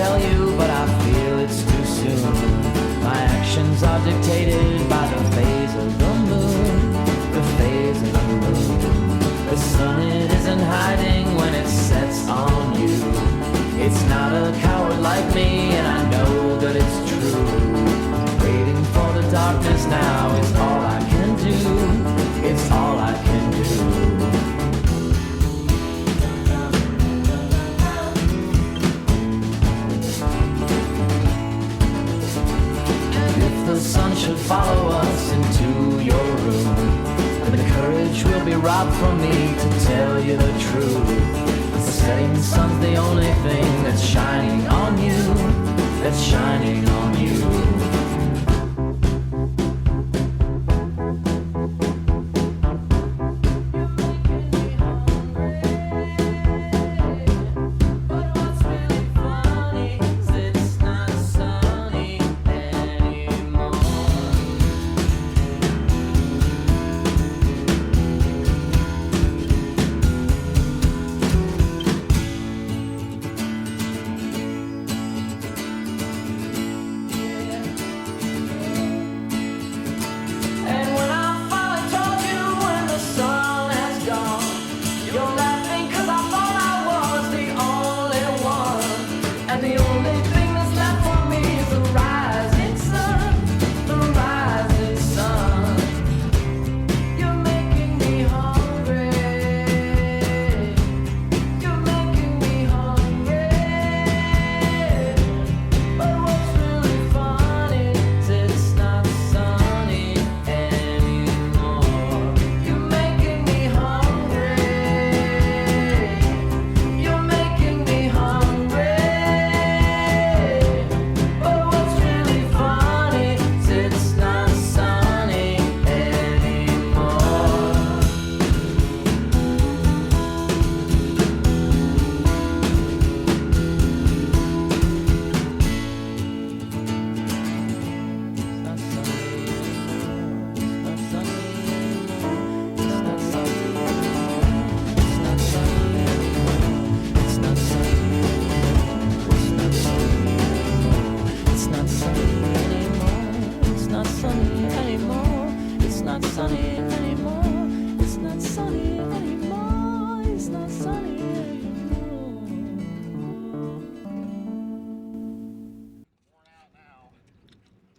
tell you, but I feel it's too soon. My actions are dictated by the phase of the moon, the phase of the moon. The sun, it isn't hiding when it sets on you. It's not a coward like me, and I know that it's true. Waiting for the darkness now is all I can do. It's all I can do. The sun should follow us into your room, and the courage will be robbed from me to tell you the truth. The setting sun's the only thing that's shining on you, that's shining on you.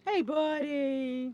Hey, buddy.